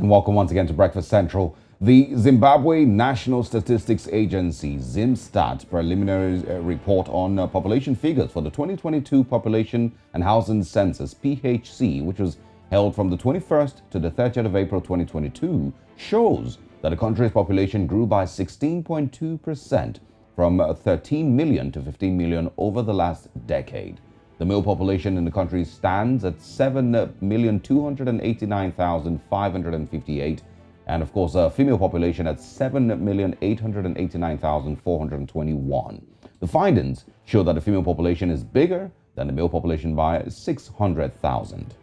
And welcome once again to Breakfast Central. The Zimbabwe National Statistics Agency, ZimStat, preliminary report on population figures for the 2022 Population and Housing Census, PHC, which was held from the 21st to the 30th of April 2022, shows that the country's population grew by 16.2% from 13 million to 15 million over the last decade. The male population in the country stands at 7,289,558, and of course, a female population at 7,889,421. The findings show that the female population is bigger than the male population by 600,000.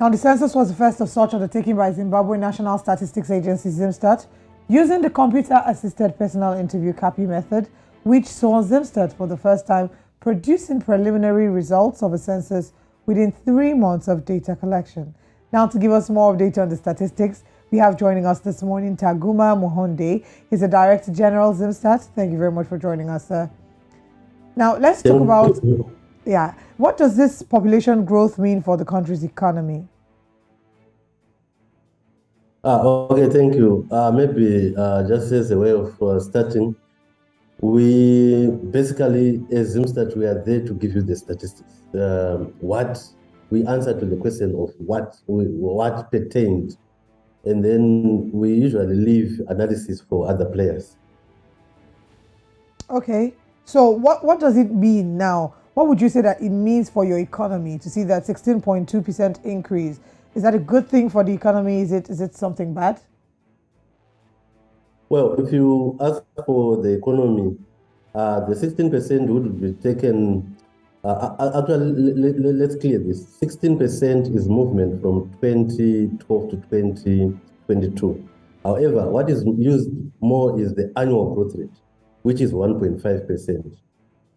Now, the census was the first of such undertaken by Zimbabwe National Statistics Agency, ZimStat, using the computer-assisted personal interview CAPI method, which saw ZimStat for the first time producing preliminary results of a census within 3 months of data collection. Now, to give us more update on the statistics, we have joining us this morning Taguma Muhonde. He's the Director General ZimStat. Thank you very much for joining us, sir. Now, let's talk about, what does this population growth mean for the country's economy? Okay, thank you. Maybe just as a way of starting, we basically, as ZimStat, we are there to give you the statistics. What we answer to the question of what pertained, and then we usually leave analysis for other players. Okay, so what does it mean now? What would you say that it means for your economy to see that 16.2% increase? Is that a good thing for the economy? Is it something bad? Well, if you ask for the economy, the 16% would be taken. Actually, let's clear this. 16% is movement from 2012 to 2022. However, what is used more is the annual growth rate, which is 1.5%.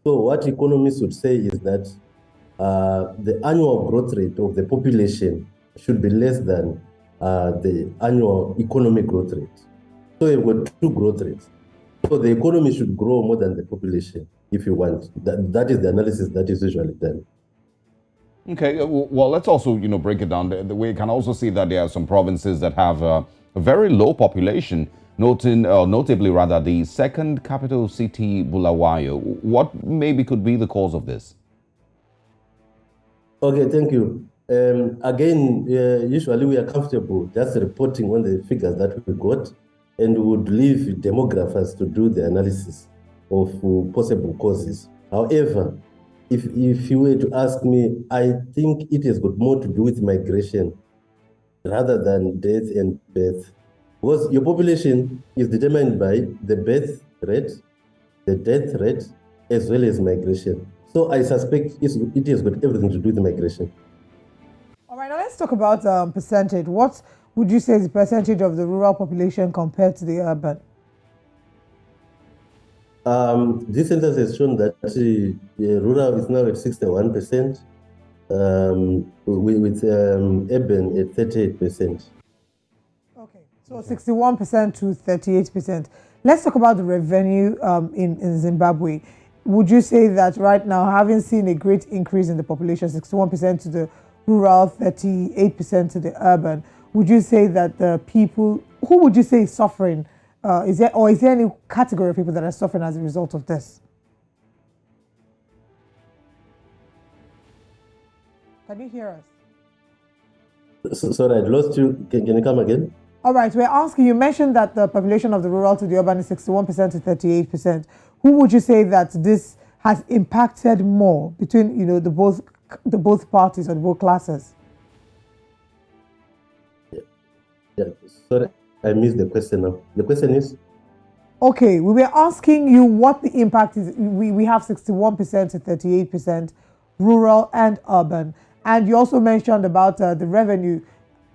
So what economists would say is that the annual growth rate of the population should be less than the annual economic growth rate. So you've got two growth rates. So the economy should grow more than the population, if you want. That is the analysis that is usually done. Okay, well, let's also, break it down. We can also see that there are some provinces that have a very low population, notably the second capital city, Bulawayo. What maybe could be the cause of this? Okay, thank you. Again, usually we are comfortable just reporting on the figures that we got, and would leave demographers to do the analysis of possible causes. However, if you were to ask me, I think it has got more to do with migration rather than death and birth. Because your population is determined by the birth rate, the death rate, as well as migration. So I suspect it has got everything to do with migration. All right, now let's talk about percentage. What would you say is the percentage of the rural population compared to the urban? This census has shown that rural is now at 61%, with urban at 38%. Okay, so 61% to 38%. Let's talk about the revenue in Zimbabwe. Would you say that right now, having seen a great increase in the population, 61% to the rural, 38% to the urban, would you say that the people, who would you say is suffering? Is there any category of people that are suffering as a result of this? Can you hear us? Sorry, I lost you. Can you come again? All right, we're asking, you mentioned that the population of the rural to the urban is 61% to 38%. Who would you say that this has impacted more between, the both parties or the both classes? Yeah, sorry, I missed the question now. The question is? Okay, we were asking you what the impact is. We have 61% to 38%, rural and urban. And you also mentioned about the revenue.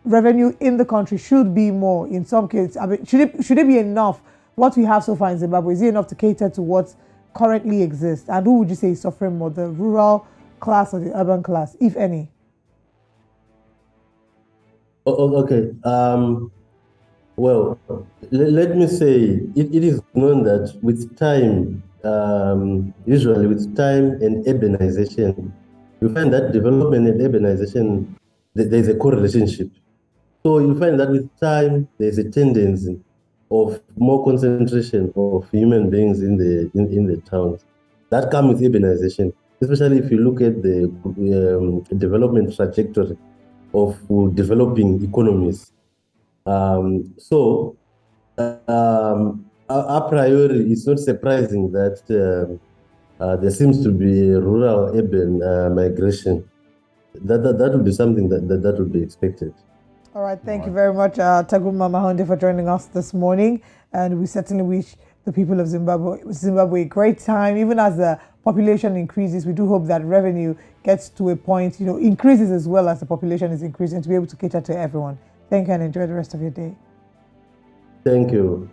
Revenue in the country should be more in some cases. I mean, should it be enough? What we have so far in Zimbabwe, is it enough to cater to what currently exists? And who would you say is suffering more, the rural class or the urban class, if any? Okay. Well, let me say it is known that with time, usually with time and urbanization, you find that development and urbanization, there is a correlationship. So you find that with time, there's a tendency of more concentration of human beings in the towns. That comes with urbanization, especially if you look at the development trajectory of developing economies. So a priori, it's not surprising that there seems to be rural-urban migration. That would be something that would be expected. All right, thank you very much, Taguma Mahonde, for joining us this morning. And we certainly wish the people of Zimbabwe a great time. Even as the population increases, we do hope that revenue gets to a point, increases as well as the population is increasing, to be able to cater to everyone. Thank you and enjoy the rest of your day. Thank you.